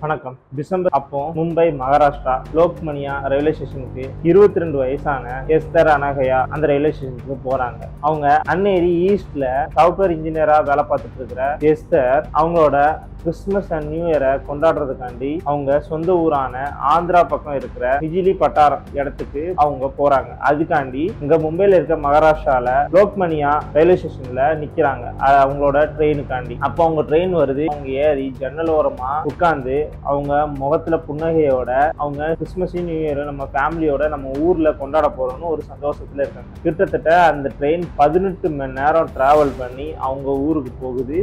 வணக்கம். டிசம்பர் அப்போ மும்பை மகாராஷ்டிரா லோக்மனியா ரயில்வே ஸ்டேஷனுக்கு 22 வயசான எஸ்தர் அனகயா அந்த ரயில்வே ஸ்டேஷனுக்கு போறாங்க. அவங்க அன்னேரி ஈஸ்ட்ல சாஃப்ட்வேர் இன்ஜினியரா வேலை பார்த்துட்டு இருக்கிற எஸ்தர் அவங்களோட கிறிஸ்துமஸ் அண்ட் நியூ இயரை கொண்டாடுறதுக்காண்டி அவங்க சொந்த ஊரான ஆந்திரா பக்கம் இருக்கிற பிஜிலி பட்டாரம் இடத்துக்கு அவங்க போறாங்க. அதுக்காண்டி இங்க மும்பைல இருக்க மகாராஷ்டிரால லோக்மனியா ரயில்வே ஸ்டேஷன்ல நிக்கிறாங்க அவங்களோட ட்ரெயினுக்காண்டி. அப்போ அவங்க ட்ரெயின் வருது. அவங்க ஏறி ஜன்னல் ஓரமா உட்கார்ந்து அவங்க முகத்துல புன்னகையோட அவங்க கிறிஸ்துமஸ் நியூ இயர் நம்ம ஃபேமிலியோட நம்ம ஊர்ல கொண்டாட போறோம்னு ஒரு சந்தோஷத்துல இருக்காங்க. கிட்டத்தட்ட அந்த ட்ரெயின் 18 மணி நேரம் டிராவல் பண்ணி அவங்க ஊருக்கு போகுது.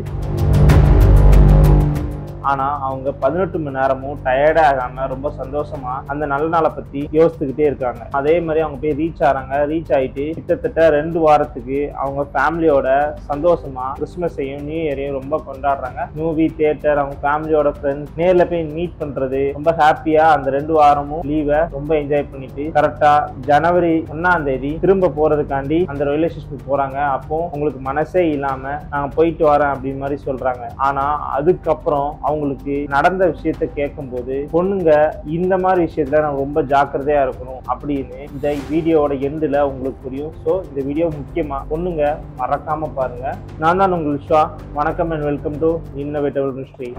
ஆனா அவங்க 18 மணி நேரமும் டயர்டா ஆகாம ரொம்ப சந்தோஷமா அந்த நல்ல நாளை பத்தி யோசிச்சுக்கிட்டே இருக்காங்க. அதே மாதிரி அவங்க போய் ரீச் ஆறாங்க. ரீச் ஆயிட்டு கிட்டத்தட்ட 2 வாரத்துக்கு அவங்க ஃபேமிலியோட சந்தோஷமா கிறிஸ்துமஸையும் நியூ இயரையும் ரொம்ப கொண்டாடுறாங்க. மூவி, தியேட்டர், அவங்க ஃபேமிலியோட ஃப்ரெண்ட்ஸ் நேர்ல போய் மீட் பண்றது ரொம்ப ஹாப்பியா அந்த 2 வாரமும் லீவை ரொம்ப என்ஜாய் பண்ணிட்டு கரெக்டா ஜனவரி 1ஆம் தேதி திரும்ப போறதுக்காண்டி அந்த ரயில்வே ஸ்டேஷனுக்கு போறாங்க. அப்போ உங்களுக்கு மனசே இல்லாம நாங்க போயிட்டு வரேன் அப்படின்னு மாதிரி சொல்றாங்க. ஆனா அதுக்கப்புறம் அவங்களுக்கு நடந்த விஷயத்த கேட்கும் போது பொண்ணுங்க இந்த மாதிரி விஷயத்துல நான் ரொம்ப ஜாக்கிரதையா இருக்கணும் அப்படின்னு இந்த வீடியோவோட எண்டுல உங்களுக்கு புரியும். ஸோ இந்த வீடியோ முக்கியமா பொண்ணுங்க மறக்காம பாருங்க. நான் தான் உங்கள் விஸ்வா. வணக்கம் and welcome to innovative ministry.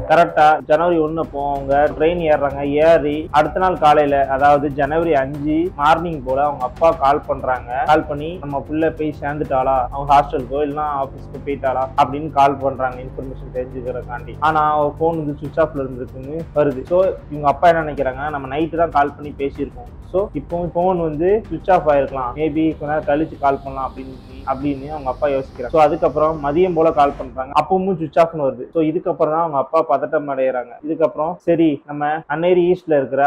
கரெக்டா ஜனவரி 1 அப்போ அவங்க ட்ரெயின் ஏறுறாங்க. ஏறி அடுத்த நாள் காலையில, அதாவது ஜனவரி 5 மார்னிங் போல அவங்க அப்பா கால் பண்றாங்க. கால் பண்ணி நம்ம புள்ள போய் சேர்ந்துட்டாளா, அவங்க ஹாஸ்டலுக்கோ இல்லைன்னா ஆஃபீஸ்க்கு போயிட்டாளா அப்படின்னு கால் பண்றாங்க இன்ஃபர்மேஷன் தெரிஞ்சுக்கிறக்காண்டி. ஆனா அவங்க போன் வந்து சுவிச் ஆஃப்ல இருந்திருக்குன்னு வருது. ஸோ இவங்க அப்பா என்ன நினைக்கிறாங்க, நம்ம நைட்டு தான் கால் பண்ணி பேசியிருக்கோம். ஸோ இப்போ போன் வந்து சுவிச் ஆஃப் ஆயிருக்கலாம், மேபி கொஞ்ச நேரம் கழிச்சு கால் பண்ணலாம் அப்படின்னு அவங்க அப்பா யோசிக்கிறாங்க. ஸோ அதுக்கப்புறம் மதியம் போல கால் பண்றாங்க. அப்பவும் சுவிச் ஆஃப்னு வருது. ஸோ இதுக்கப்புறம் தான் அவங்க அப்பா பதட்டம் அடைகிறாங்க. இதுக்கப்புறம் சரி நம்ம அன்னேரி ஈஸ்ட்ல இருக்கிற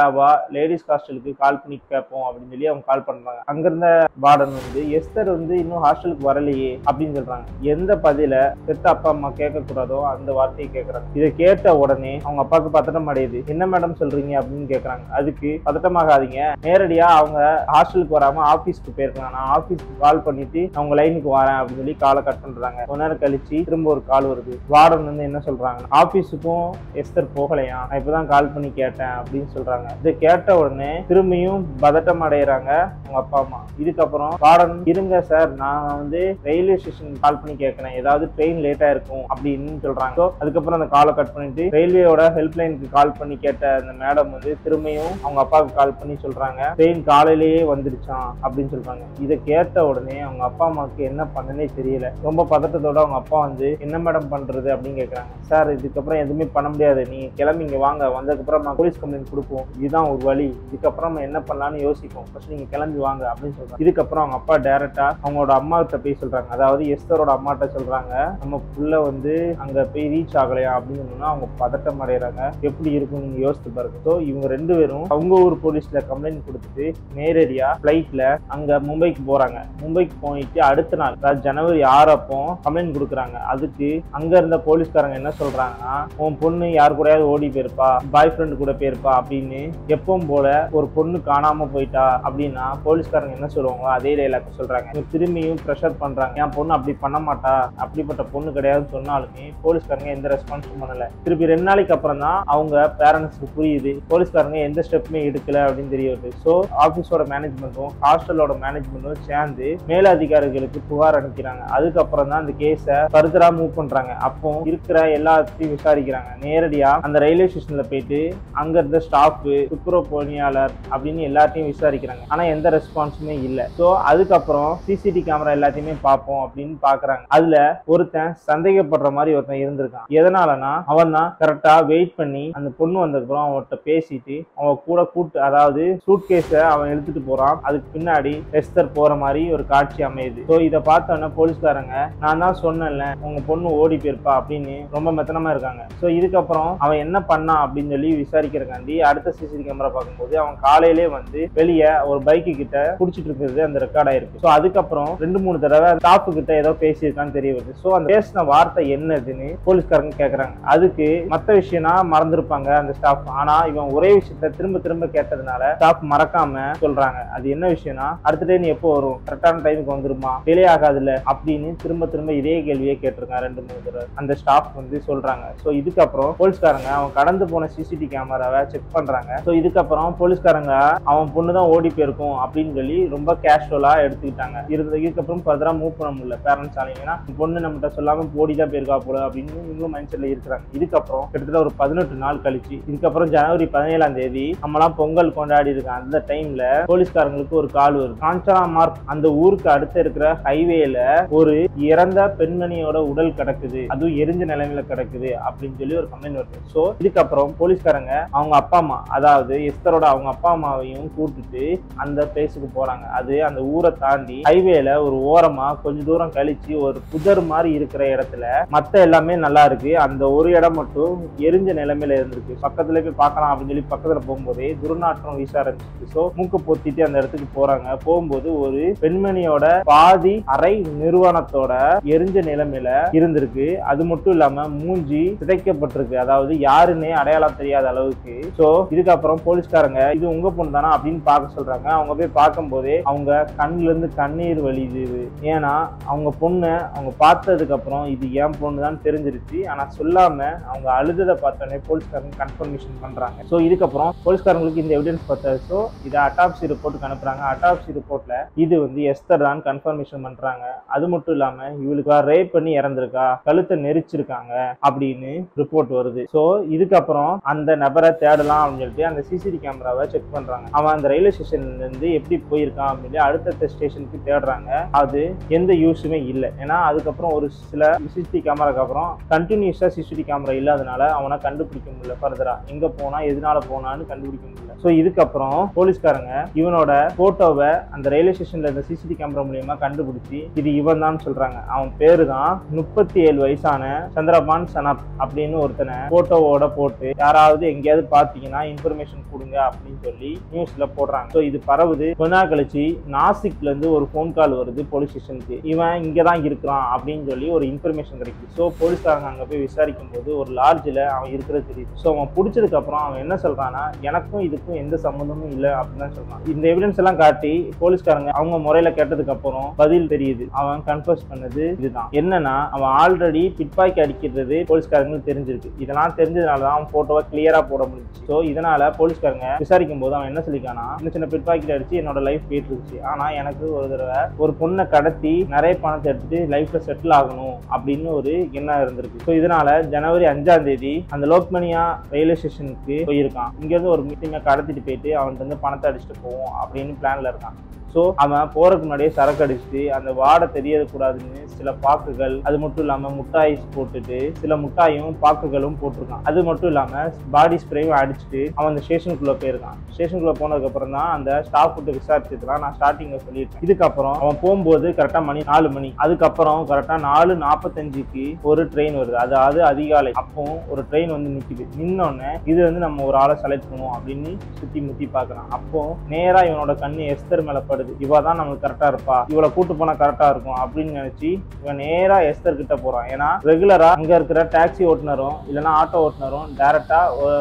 லேடிஸ் ஹாஸ்டலுக்கு கால் பண்ணி கேட்போம் அப்படின்னு சொல்லி அவங்க கால் பண்றாங்க. அங்க இருந்த வார்டன் வந்து எஸ்தர் வந்து இன்னும் ஹாஸ்டலுக்கு வரலையே அப்படின்னு சொல்றாங்க. எந்த பதில பெத்த அப்பா அம்மா கேட்க கூடாதோ அந்த வார்த்தையை கேட்கறாங்க. இதை கேட்ட உடனே அவங்க அப்பாவுக்கு பதட்டம் அடையுது. என்ன மேடம் சொல்றீங்க அப்படின்னு கேட்கறாங்க. அதுக்கு பதட்டமாகாதீங்க, நேரடியா அவங்க ஹாஸ்டலுக்கு வராம ஆபீஸ்க்கு போயிருக்காங்க, நான் ஆபீஸ்க்கு கால் பண்ணிட்டு அவங்க லைனுக்கு வரேன் அப்படின்னு சொல்லி காலை கட் பண்றாங்க. கொஞ்ச நேரம் கழிச்சு திரும்ப ஒரு கால் வருது. வார்டன் வந்து என்ன சொல்றாங்க, ஆபீஸுக்கும் எஸ்தர் போகலையா, நான் இப்பதான் கால் பண்ணி கேட்டேன் அப்படின்னு சொல்றாங்க. இதை கேட்ட உடனே திரும்பியும் பதட்டம் அடைகிறாங்க அவங்க அப்பா அம்மா. இதுக்கப்புறம் வார்டன் இருங்க சார், நான் வந்து ரயில்வே ஸ்டேஷன் கால் பண்ணி கேட்கிறேன், ஏதாவது ட்ரெயின் லேட்டா இருக்கும் அப்படின்னு சொல்றாங்க. அதுக்கப்புறம் அந்த காலை கட் பண்ணிட்டு ரயில்வேயோட ஹெல்ப் லைனுக்கு கால் பண்ணி கேட்ட அந்த மேடம் வந்து திரும்பியும் அவங்க அப்பாவுக்கு கால் பண்ணி சொல்றாங்க, ட்ரெயின் காலையிலேயே வந்துடுச்சான் அப்படின்னு சொல்றாங்க. இதை கேட்ட உடனே அவங்க அப்பா அம்மாவுக்கு என்ன பண்ணனே தெரியல. ரொம்ப பதட்டத்தோட அவங்க அப்பா வந்து என்ன மேடம் பண்றது அப்படின்னு கேட்கறாங்க. சார் இதுக்கப்புறம் எதுவுமே பண்ண முடியாது, நீங்க கிளம்பி இங்க வாங்க, வந்ததுக்கப்புறம் நான் போலீஸ் கம்ப்ளைண்ட் கொடுப்போம், இதுதான் ஒரு வழி, இதுக்கப்புறம் நம்ம என்ன பண்ணலாம்னு யோசிப்போம், ஃபர்ஸ்ட் நீங்க கிளம்பி வாங்க அப்படின்னு சொல்றாங்க. இதுக்கப்புறம் அவங்க அப்பா டைரக்டா அவங்களோட அம்மா கிட்ட போய் சொல்றாங்க, அதாவது எஸ்தரோட அம்மாட்ட சொல்றாங்க, நம்ம புள்ள வந்து அங்க போய் ரீச் ஆகலையா அப்படின்னு சொன்னா அவங்க பதட்டம் அடைகிறாங்க. எப்படி இருக்கும் நீங்க யோசித்து பாருங்க. ஸோ இவங்க 2 பேரும் அவங்க ஊர் போலீஸ்ல கம்ப்ளைண்ட் கொடுத்துட்டு நேரடியா பிளைட்ல அங்க மும்பைக்கு போறாங்க. மும்பைக்கு போயிட்டு அடுத்த நாள் ஜனவரி 6 அப்போ கம்ப்ளைண்ட் கொடுக்குறாங்க. அதுக்கு அங்க இருந்த போலீஸ்காரங்க என்ன சொல்றாங்கன்னா, உன் பொண்ணு யார் கூடயாவது ஓடி போயிருப்பா, பாய் ஃப்ரெண்டு கூட போயிருப்பா அப்படின்னு எப்பவும் போல ஒரு பொண்ணு காணாம போயிட்டா அப்படின்னா போலீஸ்காரங்க என்ன சொல்லுவாங்க அதே டைலாக் சொல்றாங்க. திரும்பியும் ப்ரெஷர் பண்றாங்க, என் பொண்ணு அப்படி பண்ண மாட்டா, அப்படிப்பட்ட பொண்ணு கிடையாதுன்னு சொன்னாலுமே போலீஸ்காரங்க எந்த ரெஸ்பான்ஸும் பண்ணல. திருப்பி 2 நாளைக்கு அப்புறம் தான் அவங்க பேரண்ட்ஸ்க்கு புரியுது போலீஸ்காரங்க எந்த ஸ்டெப்புமே எடுக்கல அப்படின்னு தெரிய வருது. ஸோ ஆபீஸோட மேனேஜ்மெண்ட்டும் ஹாஸ்டலோட மேனேஜ்மெண்ட்டும் சேர்ந்து மேலதிகாரிகளுக்கு புகார் அனுப்பிக்கிறாங்க. அதுக்கப்புறம் தான் அந்த கேஸை ஃபர்தரா மூவ் பண்றாங்க. அப்போ இருக்கிற எல்லாத்தையும் விசாரிக்கிறாங்க. நேரடியா அந்த ரயில்வே ஸ்டேஷன்ல போயிட்டு அங்க இருந்த ஸ்டாஃப், துப்புரவு பணியாளர் அப்படின்னு எல்லாத்தையும் விசாரிக்கிறாங்க. ஆனா எந்த ரெஸ்பான்ஸுமே இல்ல. ஸோ அதுக்கப்புறம் சிசிடிவி கேமரா எல்லாத்தையுமே பார்ப்போம் அப்படின்னு பாக்குறாங்க. அதுல ஒருத்தன் சந்தேகப்படுற மாதிரி ஒருத்தன் இருந்திருக்கான். எதனாலனா அவன் தான் கரெக்டா வெயிட் பண்ணி அந்த பொண்ணு வந்ததுக்கப்புறம் அவன்கிட்ட பேசிட்டு அவன் கூட கூட்டு, அதாவது சூட் கேஸ அவன் எடுத்துட்டு போறான். அதுக்கு பின்னாடி எஸ்தர் போற மாதிரி ஒரு காட்சி அமையுது. ஸோ இதை பார்த்தோன்னா போலீஸ்காரங்க நான் தான் சொன்னேன்ல உங்க பொண்ணு ஓடி போயிருப்பா அப்படின்னு ரொம்ப மெத்தனமா இருக்காங்க. ஸோ இதுக்கப்புறம் அவன் என்ன பண்ணான் அப்படின்னு சொல்லி விசாரிக்கிறக்காண்டி அடுத்த சிசிடிவி கேமரா பார்க்கும்போது அவன் காலையிலே வந்து வெளியே ஒரு பைக்கு கிட்ட குடிச்சிட்டு இருக்கிறது அந்த ரெக்கார்ட் ஆயிருக்கு. ஸோ அதுக்கப்புறம் 2-3 தடவை ஸ்டாஃப் கிட்ட ஏதோ பேசியிருக்கான்னு தெரிய வருது. ஸோ அந்த பேசின வார்த்தை என்னதுன்னு போலீஸ்காரங்க கேட்கறாங்க. அதுக்கு மற்ற விஷயம்னா மறந்துருப்பாங்க அந்த ஸ்டாஃப். ஆனா இவன் ஒரே விஷயத்த திரும்ப திரும்ப கேட்டதுனால ஸ்டாஃப் மறக்காம சொல்றாங்க. அது என்ன விஷயம்னா, அடுத்த ட்ரெயின் எப்போ வரும், கரெக்டான டைமுக்கு வந்துருமா, டிலே ஆகாதுல்ல அப்படின்னு திரும்ப திரும்ப இதே கேள்வியே கேட்டிருக்காங்க 2-3 தடவை அந்த ஸ்டாஃப் வந்து சொல்றாங்க. ஸோ இதுக்கப்புறம் போலீஸ்காரங்க அவன் கடந்து போன சிசிடிவி கேமராவை செக் பண்றாங்க. ஸோ இதுக்கப்புறம் போலீஸ்காரங்க அவன் பொண்ணு தான் ஓடி போயிருக்கும் அப்படின்னு சொல்லி ரொம்ப கேஷுவலா எடுத்துக்கிட்டாங்க. இதுக்கப்புறம் ஃபர்தரா மூவ் பண்ண முடியல பேரண்ட்ஸ் ஆனீங்கன்னா, பொண்ணு நம்மகிட்ட சொல்லாம ஓடிதான் போயிருக்கா போல அப்படின்னு இன்னும் மைண்ட் செட்ல இருக்கிறாங்க. இதுக்கப்புறம் கிட்டத்தட்ட ஒரு 18 நாள் கழிச்சு, இதுக்கப்புறம் ஜனவரி 17ஆம் தேதி நம்மளாம் பொங்கல் கொண்டாடி இருக்கோம். அந்த டைம்ல போலீஸ்காரங்களுக்கு ஒரு கால் வருது. காஞ்சனா மார்க் அந்த ஊருக்கு அடுத்து இருக்கிற ஹைவேல ஒரு இறந்த பெண்மணியோட உடல் கிடக்குது, அதுவும் எரிஞ்ச நிலைமையில கிடக்குது அப்படின்னு சொல்லி ஒரு கம்ப்ளைண்ட் வருது. சோ இதுக்கப்புறம் போலீஸ்காரங்க அவங்க அப்பா அம்மா, அதாவது எஸ்தரோட அவங்க அப்பா அம்மாவையும் கூட்டிட்டு அந்த பிளேஸுக்கு போறாங்க. அது அந்த ஊரை தாண்டி ஹைவேல ஒரு ஓரமா கொஞ்ச தூரம் கழிச்சு ஒரு புதர் மாதிரி இருக்கிற இடத்துல மத்த எல்லாமே நல்லா இருக்கு, அந்த ஒரு இடம் மட்டும் எரிஞ்ச நிலைமையில இருந்திருக்கு. பக்கத்துல போய் பார்க்கலாம் அப்படின்னு சொல்லி பக்கத்துல போகும்போதே துர்நாற்றம் வீச ஆரம்பிச்சிருக்கு. சோ மூக்கு பொத்திட்டு அந்த இடத்துக்கு போறாங்க. போகும்போது ஒரு பெண்மணியோட பாதி அரை நிறுவனத்தோட எரிஞ்ச நிலைமையில இருந்திருக்கு. அது மட்டும் இல்லாம மூஞ்சி சிதைக்கப்பட்டிருக்கு, அதாவது யாருன்னே அடையாளம் தெரியாத அளவுக்கு. சோ இதுக்கப்புறம் போலீஸ்காரங்க இது உங்க பொண்ணு தானா அப்படின்னு பார்க்க சொல்றாங்க. அவங்க போய் பார்க்கும் போதே அவங்க கண்ணுல இருந்து கண்ணீர் வலியுது. ஏன்னா அவங்க பொண்ணு அவங்க பார்த்ததுக்கு அப்புறம் இது என் பொண்ணு தான் தெரிஞ்சிருச்சு. ஆனா சொல்லாம அவங்க அழுததை பார்த்தோன்னே போலீஸ்காரங்க கன்ஃபர்மேஷன் பண்றாங்க. சோ இதுக்கப்புறம் போலீஸ்காரங்களுக்கு இந்த எவிடன்ஸ் பார்த்தாரு. சோ இதை அட்டாப்சி ரிப்போர்ட்டுக்கு அனுப்புறாங்க. அட்டாப்சி ரிப்போர்ட்ல இது வந்து எஸ்தர் தான் கன்ஃபர்மேஷன் பண்றாங்க. அது மட்டும் இல்லாம இவளுக்கு ரேப் பண்ணி இறந்திருக்கா, கழுத்தை நெரிச்சிருக்காங்க அப்படின்னு ரிப்போர்ட் வருது. சோ இதுக்கப்புறம் அந்த நபரை தேடலாம் அப்படின்னு சொல்லிட்டு அந்த சிசிடிவி கேமராவை செக் பண்றாங்க. அவன் அந்த ரயில்வே ஸ்டேஷன்ல இருந்து எப்படி போயிருக்கான் அப்படின்னு அடுத்த ஸ்டேஷனுக்கு தேடுறாங்க. அது எந்த யூஸுமே இல்லை. ஏன்னா அதுக்கப்புறம் ஒரு சில சிசிடிவி கேமராக்கு அப்புறம் கண்டினியூஸா சிசிடிவி கேமரா இல்லாதனால அவனை கண்டுபிடிக்க முடியல. ஃபர்தரா எங்க போனா எதனால போனான்னு கண்டுபிடிக்க முடியல. சோ இதுக்கப்புறம் போலீஸ்காரங்க இவனோட போட்டோவை அந்த ரயில்வே ஸ்டேஷன்ல இருந்த சிசிடிவி கேமரா மூலியமா கண்டுபிடிச்சு இது இவன் தான் சொல்றாங்க. அவன் பேரு தான் 37 வயசான சந்திரபான் சனப் அப்படின்னு ஒருத்தனை போட்டோவோட போட்டு யாராவது எங்கேயாவது பாத்தீங்கன்னா இன்ஃபர்மேஷன் கொடுங்க அப்படின்னு சொல்லி நியூஸ்ல போடுறாங்க. சோ இது பரவுது. கொஞ்ச நாள் கழிச்சு நாசிக்ல இருந்து ஒரு போன் கால் வருது போலீஸ் ஸ்டேஷனுக்கு. இவன் இங்கதான் இருக்கிறான் அப்படின்னு சொல்லி ஒரு இன்ஃபர்மேஷன் கிடைக்குது. சோ போலீஸ்காரங்க அங்க போய் விசாரிக்கும் போது ஒரு லாட்ஜ்ல அவன் இருக்கிறது தெரியுது. சோ அவன் பிடிச்சதுக்கு அப்புறம் அவன் என்ன சொல்றான்னா, எனக்கும் இதுக்கும் எந்த சம்பந்தமும் இல்லை அப்படின்னு சொல்றான். இந்த எவிடன்ஸ் எல்லாம் காட்டி போலீஸ்காரங்க அவங்க முறையில கேட்டதுக்கு அப்புறம் பதில் தெரியுது. அவன் கன்ஃபர்ஸ் பண்ணது இதுதான். என்னன்னா அவன் ஆல்ரெடி பிட்பாக்கெட் அடிக்கிறது போலீஸ்காரங்களுக்கு தெரிஞ்சிருக்கு. இதெல்லாம் தெரிஞ்சதுனாலதான் அவன் போட்டோவை கிளியரா போட முடிஞ்சு. சோ இதனால போலீஸ்காரங்க விசாரிக்கும் போது அவன் என்ன சொல்லிக்கானா, சின்ன சின்ன பிட்பாக்கெட் அடிச்சு என்னோட லைஃப் போயிட்டு இருந்துச்சு. ஆனா எனக்கு ஒரு தடவை ஒரு பொண்ணை கடத்தி நிறைய பணத்தை எடுத்துட்டு லைஃப்ல செட்டில் ஆகணும் அப்படின்னு ஒரு எண்ணம் இருந்திருக்கு. ஸோ இதனால ஜனவரி 5ஆம் தேதி அந்த லோக்மனியா ரயில்வே ஸ்டேஷனுக்கு போயிருக்கான். இங்க இருந்து ஒரு மீட்டிங்கை கடத்திட்டு போயிட்டு அவன்கிட்ட இருந்து பணத்தை அடிச்சுட்டு போவோம் அப்படின்னு பிளான்ல இருக்கான். ஸோ அவன் போறதுக்கு முன்னாடியே சரக்கு அடிச்சுட்டு அந்த வாடை தெரியக்கூடாதுன்னு சில பாக்குகள், அது மட்டும் இல்லாம முட்டாய் போட்டுட்டு சில முட்டாயும் பாக்குகளும் போட்டிருக்கான். அது மட்டும் இல்லாம பாடி ஸ்ப்ரேயும் அடிச்சுட்டு அவன் அந்த ஸ்டேஷனுக்குள்ள போயிருக்கான். ஸ்டேஷனுக்குள்ள போனதுக்கு அப்புறம் தான் அந்த ஸ்டாஃப் கிட்ட விசாரிச்சதுலாம் நான் ஸ்டார்டிங்ல சொல்லியிருக்கேன். இதுக்கப்புறம் அவன் போகும்போது கரெக்டா 4 மணி. அதுக்கப்புறம் கரெக்டா 4:45க்கு ஒரு ட்ரெயின் வருது. அதாவது அதிகாலை. அப்போ ஒரு ட்ரெயின் வந்து நிக்குது. நின்னோடனே இது வந்து நம்ம ஒரு ஆளை செலக்ட் பண்ணுவோம் அப்படின்னு சுத்தி முத்தி பாக்குறான். அப்போ நேரா இவனோட கண்ணு எஸ்தர் மேல படுது. இவதான் நமக்கு கரெக்டா இருப்பா, இவளை கூட்டு போனா கரெக்டா இருக்கும் அப்படின்னு நினைச்சு இவன் நேரா எஸ்தர் கிட்ட போறான். ஏன்னா ரெகுலரா அங்க இருக்கிற டாக்ஸி ஓட்டுநரும் இல்லைன்னா ஆட்டோ ஓட்டுநரும் டைரக்டா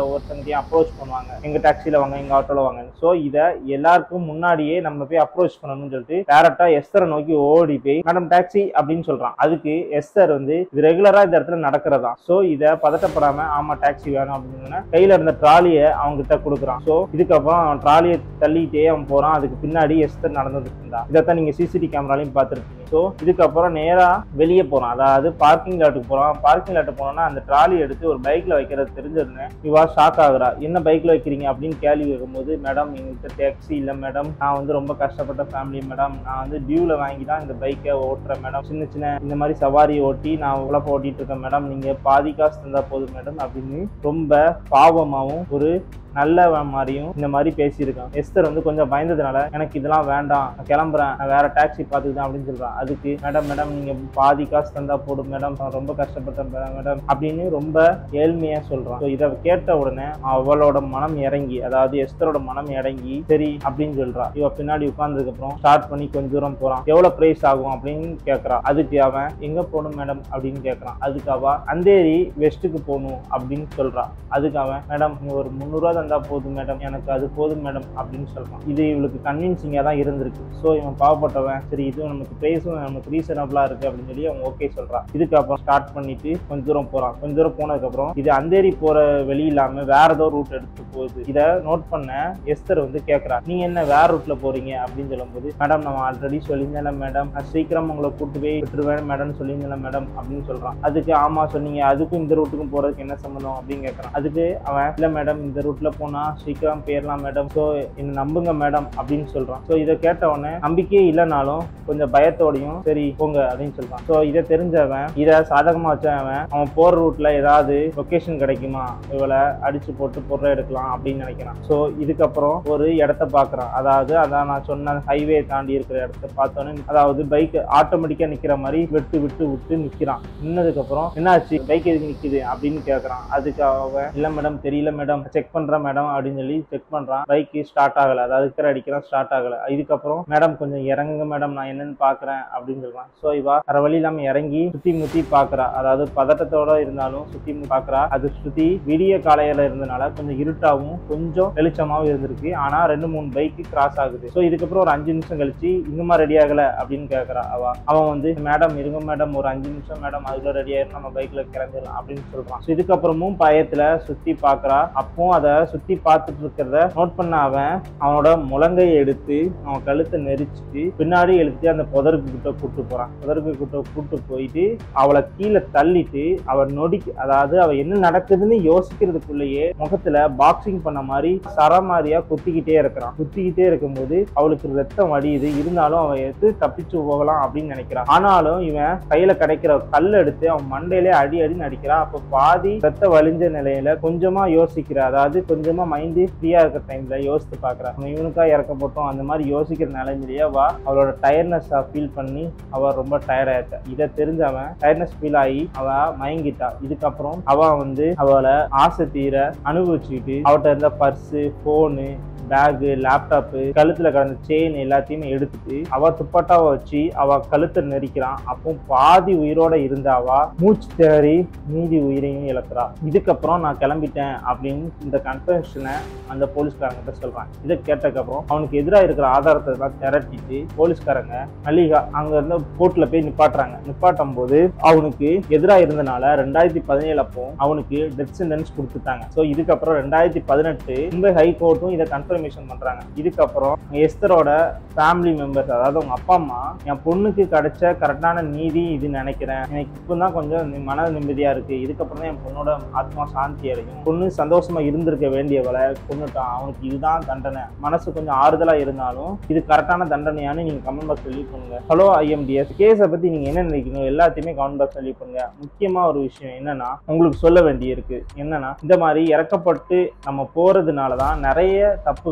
ஒருத்தங்கிட்டையும் அப்ரோச் பண்ணுவாங்க, எங்க டாக்ஸில வாங்க, எங்க ஆட்டோல வாங்க. சோ இத எல்லாருக்கும் முன்னாடியே நம்ம போய் அப்ரோச் பண்ணணும்னு சொல்லிட்டு டைரக்டா எஸ்தரை நோக்கி ஓடி போய் மேடம் டாக்ஸி அப்படின்னு சொல்றான். அதுக்கு எஸ்தர் வந்து இது ரெகுலரா இந்த இடத்துல நடக்கிறதா. சோ இத பதட்டப்படாம ஆமா டாக்ஸி வேணும் அப்படின்னு கையில இருந்த ட்ராலியை அவங்க கிட்ட கொடுக்குறான். சோ இதுக்கப்புறம் அவன் ட்ராலியை தள்ளிட்டே அவன் போறான். அதுக்கு பின்னாடி எஸ்தர் நடந்தது இருந்தா. இதைத்தான் நீங்க சிசிடிவி கேமராலையும் பார்த்துருப்பீங்க. ஸோ இதுக்கப்புறம் நேரா வெளியே போறான், அதாவது பார்க்கிங் லாட்டுக்கு போறான். பார்க்கிங் லாட்டு போனோம்னா அந்த ட்ராலி எடுத்து ஒரு பைக்ல வைக்கிறது தெரிஞ்சிருந்தேன். இவா ஷாக் ஆகுறா, என்ன பைக்ல வைக்கிறீங்க அப்படின்னு கேள்வி கேட்கும்போது, மேடம் எங்ககிட்ட டாக்ஸி இல்லை மேடம், நான் வந்து ரொம்ப கஷ்டப்பட்ட ஃபேமிலி மேடம், நான் வந்து டியூல வாங்கி தான் இந்த பைக்கை ஓட்டுறேன் மேடம், சின்ன சின்ன இந்த மாதிரி சவாரி ஓட்டி நான் உழப்ப ஓட்டிட்டு இருக்கேன் மேடம், நீங்க பாதி காசு தந்தா போதும் மேடம் அப்படின்னு ரொம்ப பாவமாகவும் ஒரு நல்ல மாதிரியும் இந்த மாதிரி பேசியிருக்கான். எஸ்தர் வந்து கொஞ்சம் பயந்ததுனால எனக்கு இதெல்லாம் வேண்டாம், நான் கிளம்புறேன், நான் வேற டாக்ஸி பார்த்துக்கிட்டேன் அப்படின்னு சொல்றான். அதுக்கு மேடம் மேடம் நீங்க பாதி காசு தந்தா போடும் மேடம், நான் ரொம்ப கஷ்டப்பட்டேன் மேடம் அப்படின்னு ரொம்ப ஏழ்மையா சொல்றான். இதை கேட்ட உடனே அவளோட மனம் இறங்கி, அதாவது எஸ்தரோட மனம் இறங்கி சரி அப்படின்னு சொல்றான். இவ பின்னாடி உட்கார்ந்ததுக்கு அப்புறம் ஸ்டார்ட் பண்ணி கொஞ்ச தூரம் போறான். எவ்வளவு பிரைஸ் ஆகும் அப்படின்னு கேட்கறான். அதுக்கு அவன் எங்க போகணும் மேடம் அப்படின்னு கேட்கறான். அதுக்கு அவ அந்தேரி வெஸ்ட்டுக்கு போகணும் அப்படின்னு சொல்றான். அதுக்கு அவன் மேடம் நீங்க ஒரு 300 ரூபா இருந்தா போதும் மேடம், எனக்கு அது போதும் மேடம் அப்படின்னு சொல்றான். இது இவளுக்கு கன்வின்சிங்கா தான் இருந்திருக்கு. ஸோ இவன் பாவப்பட்டவன், சரி இது நமக்கு பிரைஸும் நமக்கு ரீசனபிளா இருக்கு அப்படின்னு சொல்லி அவன் ஓகே சொல்றான். இதுக்கப்புறம் ஸ்டார்ட் பண்ணிட்டு கொஞ்ச தூரம் போறான். கொஞ்ச தூரம் போனதுக்கு அப்புறம் இது அந்தேரி போற வெளி இல்லாம வேற ஏதோ ரூட் எடுத்து போகுது. இதை நோட் பண்ண எஸ்தர் வந்து கேட்கறா, நீங்க என்ன வேற ரூட்ல போறீங்க அப்படின்னு சொல்லும்போது, மேடம் நான் ஆல்ரெடி சொல்லியிருந்தேன் மேடம், நான் சீக்கிரம் உங்களை கூட்டு போய் விட்டுருவேன் மேடம் சொல்லியிருந்தேன் மேடம் அப்படின்னு சொல்றான். அதுக்கு ஆமா சொன்னீங்க, அதுக்கும் இந்த ரூட்டுக்கும் போறதுக்கு என்ன சம்பந்தம் அப்படின்னு கேட்கறான். அதுக்கு அவன் இல்ல மேடம் இந்த ரூட்ல போனா சீக்கிரம் போயிடலாம் மேடம், ஸோ என்ன நம்புங்க மேடம் அப்படின்னு சொல்றான். ஸோ இதை கேட்ட உடனே நம்பிக்கையே இல்லைனாலும் கொஞ்சம் பயத்தோடையும் சரி போங்க அப்படின்னு சொல்றான். ஸோ இதை தெரிஞ்சவன் இதை சாதகமா வச்சவன் அவன் போற ரூட்ல ஏதாவது லொகேஷன் கிடைக்குமா, இவளை அடிச்சு போட்டு பொருளை எடுக்கலாம் அப்படின்னு நினைக்கிறான். ஸோ இதுக்கப்புறம் ஒரு இடத்த பாக்குறான். அதாவது அதான் நான் சொன்ன ஹைவே தாண்டி இருக்கிற இடத்த பார்த்தோன்னே, அதாவது பைக் ஆட்டோமேட்டிக்கா நிக்கிற மாதிரி விட்டு நிக்கிறான். நின்னதுக்கு அப்புறம் என்னாச்சு பைக் எதுக்கு நிக்குது அப்படின்னு கேட்கறான். அதுக்கு அவன் இல்ல மேடம் தெரியல மேடம், செக் பண்றேன் மேடம் அப்படின்னு சொல்லி செக் பண்றான். பைக் ஸ்டார்ட் ஆகல, அதாவது இருக்கிற அடிக்கிறான், ஸ்டார்ட் ஆகல. இதுக்கப்புறம் மேடம் கொஞ்சம் இறங்குங்க மேடம் நான் என்னன்னு பாக்குறேன் அப்படின்னு சொல்றான். ஸோ இவா வேற வழி இல்லாம இறங்கி சுத்தி முத்தி பாக்குறா. அதாவது பதட்டத்தோட இருந்தாலும் சுத்தி பாக்குறா. அது சுத்தி விடிய காலையில இருந்தனால கொஞ்சம் இருட்டாவும் கொஞ்சம் வெளிச்சமாவும் இருந்திருக்கு. ஆனா 2-3 பைக்கு கிராஸ் ஆகுது. ஸோ இதுக்கப்புறம் ஒரு 5 நிமிஷம் கழிச்சு இன்னுமா ரெடி ஆகல அப்படின்னு கேட்கறா. அவன் வந்து மேடம் இருங்க மேடம் ஒரு 5 நிமிஷம் மேடம், அதுக்குள்ள ரெடி ஆயிரும் நம்ம பைக்ல கிளம்பிடலாம் அப்படின்னு சொல்றான். இதுக்கப்புறமும் பயத்துல சுத்தி பாக்குறா. அப்போ அதை சுத்தி பார்த்துட்டு இருக்கிறத நோட் பண்ண அவனோட முழங்கையை எடுத்து அவன் கழுத்தை நெரிச்சிட்டு பின்னாடி எழுத்து அந்த புதருக்கு கிட்ட கூட்டு போறான். புதருக்கு கிட்ட கூட்டு போயிட்டு அவளை கீழே தள்ளிட்டு அவன் நொடிக்கு, அதாவது அவ என்ன நடக்குதுன்னு யோசிக்கிறதுக்குள்ளேயே முகத்துல பாக்ஸிங் பண்ண மாதிரி சரமாரியா குத்திக்கிட்டே இருக்கிறான். குத்திக்கிட்டே இருக்கும்போது அவளுக்கு ரத்தம் வடியுது. இருந்தாலும் அவன் எடுத்து தப்பிச்சு போகலாம் அப்படின்னு நினைக்கிறான். ஆனாலும் இவன் கையில கிடைக்கிற கல் எடுத்து அவன் மண்டையிலே அடி நடிக்கிறான். அப்ப பாதி ரத்த வலிஞ்ச நிலையில கொஞ்சமா யோசிக்கிற, அதாவது கொஞ்சமா மைண்ட் ஃப்ரீயா இருக்கிற டைம்ல யோசித்து பாக்குறா. இவனுக்கா இறக்க போட்டோம் அந்த மாதிரி யோசிக்கிற நிலைமையிலேயே அவளோட டயர்னஸ் ஃபீல் பண்ணி அவ ரொம்ப டயர்ட் ஆயிட்டா. இதை தெரிஞ்சவன் டயர்னஸ் ஃபீல் ஆகி அவ மயங்கிட்டா. இதுக்கப்புறம் அவ வந்து அவளை ஆசை தீர அனுபவிச்சுக்கிட்டு அவட்ட இருந்த பர்ஸு, போனு, பேகு, லேப்டாப்பு, கழுத்துல கிடந்த செயின் எல்லாத்தையுமே எடுத்துட்டு அவ துப்பாட்டாவை வச்சு அவ கழுத்தை நெரிக்கிறான். அப்போ பாதி உயிரோட இருந்த அவ மூச்சு தேறி மீதி உயிரையும் இழக்கிறா. இதுக்கப்புறம் நான் கிளம்பிட்டேன் அப்படின்னு இந்த கன்ஃபர்மேஷனை அந்த போலீஸ்காரங்கிட்ட சொல்றான். இதை கேட்டதுக்கப்புறம் அவனுக்கு எதிராக இருக்கிற ஆதாரத்தை எல்லாம் திரட்டிட்டு போலீஸ்காரங்க மல்லிகா அங்க இருந்த கோர்ட்ல போய் நிப்பாட்டுறாங்க. நிப்பாட்டும் போது அவனுக்கு எதிராக இருந்தனால 2017 அப்போ அவனுக்கு டெத் சென்டென்ஸ் கொடுத்துட்டாங்க. ஸோ இதுக்கப்புறம் 2018 மும்பை ஹை கோர்ட்டும் இதை கன்ஃபர்மேஷன் பண்றாங்க. இதுக்கப்புறம் எஸ்தரோட ஃபேமிலி மெம்பர்ஸ், அதாவது உங்க அப்பா அம்மா, என் பொண்ணுக்கு கிடைச்ச கரெக்டான நீதி இது நினைக்கிறேன், எனக்கு இப்பதான் கொஞ்சம் மன நிம்மதியா இருக்கு, இதுக்கப்புறம் தான் என் பொண்ணோட ஆத்மா சாந்தி அடையும், பொண்ணு சந்தோஷமா இருந்திருக்க வேண்டியவளை கொண்டுட்டான், அவனுக்கு இதுதான் தண்டனை, மனசு கொஞ்சம் ஆறுதலா இருந்தாலும் இது கரெக்டான தண்டனையான்னு நீங்க கமெண்ட் பாக்ஸ் லீவ் பண்ணுங்க. ஹலோ IMDS கேஸை பத்தி நீங்க என்ன நினைக்கிறீங்க எல்லாத்தையுமே கமெண்ட் பாக்ஸ் லீவ் பண்ணுங்க. முக்கியமா ஒரு விஷயம் என்னன்னா உங்களுக்கு சொல்ல வேண்டி இருக்கு. என்னன்னா இந்த மாதிரி இறக்கப்பட்டு நம்ம போறதுனாலதான் நிறைய தப்புகள்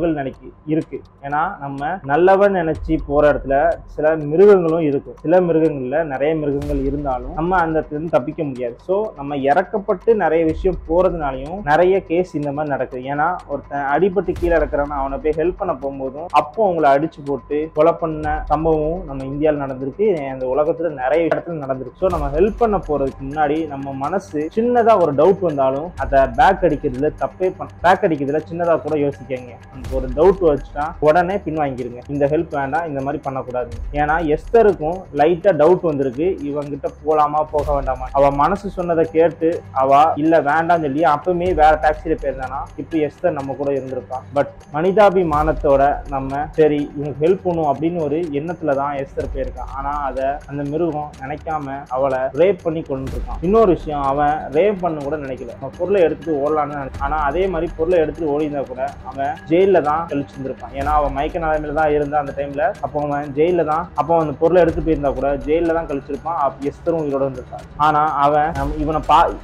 இருக்கு. ஏன்னா நம்ம நல்லவன் நினைச்சு போற இடத்துல சில மிருகங்களும் இருக்கும். சில மிருகங்கள்ல நிறைய மிருகங்கள் இருந்தாலும் நம்ம அந்த தப்பிக்க முடியாது. ஸோ நம்ம இறக்கப்பட்டு நிறைய விஷயம் போறதுனாலையும் நிறைய கேஸ் இந்த மாதிரி நடக்குது. ஏன்னா ஒருத்தன் அடிபட்டு கீழே இருக்கிறான்னா அவனை போய் ஹெல்ப் பண்ண போகும்போதும் அப்போ அவங்களை அடிச்சு போட்டு கொலை பண்ண சம்பவம் நம்ம இந்தியாவில் நடந்திருக்கு. அந்த உலகத்துல நிறைய இடத்துல நடந்திருக்கு. ஸோ நம்ம ஹெல்ப் பண்ண போறதுக்கு முன்னாடி நம்ம மனசு சின்னதா ஒரு டவுட் வந்தாலும் அதை பேக் அடிக்கிறதுல தப்பே பேக் அடிக்கிறதுல சின்னதா கூட யோசிக்கங்க. ஒரு டவுட் வச்சுட்டா உடனே பின்வாங்கிருங்க. இந்த ஹெல்ப் வேண்டாம், இந்த மாதிரி பண்ணக்கூடாது. ஏன்னா எஸ்தருக்கும் லைட்டா டவுட் வந்திருக்கு, இவங்கிட்ட போலாமா போக வேண்டாமா. அவ மனசு சொன்னதை கேட்டு அவ இல்ல வேண்டாம் சொல்லி அப்பவுமே வேற டாக்ஸில போயிருந்தானா இப்ப எஸ்தர் நம்ம கூட இருந்திருப்பான். பட் மனிதாபிமானத்தோட நம்ம சரி இவங்க ஹெல்ப் பண்ணும் அப்படின்னு ஒரு எண்ணத்துலதான் எஸ்தர் போயிருக்கான். ஆனா அதை அந்த மிருகம் நினைக்காம அவளை ரேப் பண்ணி கொண்டு இருக்கான். இன்னொரு விஷயம், அவன் ரேப் பண்ண கூட நினைக்கல, அவன் பொருளை எடுத்துட்டு ஓடலான்னு நினைச்சான். ஆனா அதே மாதிரி பொருளை எடுத்துட்டு ஓடி இருந்தா கூட அவன் ஜெயில தான் கழிச்சிருந்திருப்பான். ஏன்னா அவன் மயக்க நிலைமையில தான் இருந்தா அந்த டைம்ல. அப்போ அவன் ஜெயில தான், அப்போ அந்த பொருளை எடுத்து போயிருந்தா கூட ஜெயில தான் கழிச்சிருப்பான். எஸ்தரும் உயிரோட இருந்திருப்பான். ஆனா அவன்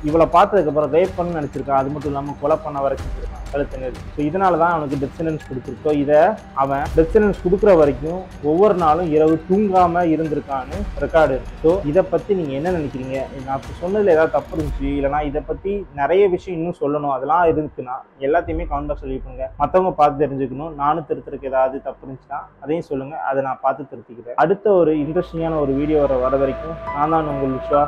இவளை பார்த்ததுக்கு அப்புறம் ரேப் பண்ணு நினைச்சிருக்கான். அது மட்டும் இல்லாம கொலை பண்ண வரைக்கும் கழுத்தினர். ஸோ இதனாலதான் அவனுக்கு டெத் சென்டென்ஸ் கொடுத்துருக்கோம். இதை அவன் டெத் சென்டென்ஸ் கொடுக்குற வரைக்கும் ஒவ்வொரு நாளும் இரவு தூங்காம இருந்திருக்கான்னு ரெக்கார்டு இருக்கு. ஸோ இதை பத்தி நீங்க என்ன நினைக்கிறீங்க? நான் சொன்னதுல ஏதாவது தப்பு இருந்துச்சு இல்லைன்னா இதை பத்தி நிறைய விஷயம் இன்னும் சொல்லணும் அதெல்லாம் இருக்குன்னா எல்லாத்தையுமே கமெண்ட் பாக்ஸ் லீவ் பண்ணுங்க. மற்றவங்க பார்த்து தெரிஞ்சுக்கணும். நானும் திருத்தருக்கு ஏதாவது தப்பு இருந்துச்சுன்னா அதையும் சொல்லுங்க, அதை நான் பார்த்து திருத்திக்கிறேன். அடுத்த ஒரு இன்ட்ரெஸ்டிங்கான ஒரு வீடியோ வர வரைக்கும் நான் தான் உங்கள் விஸ்வா.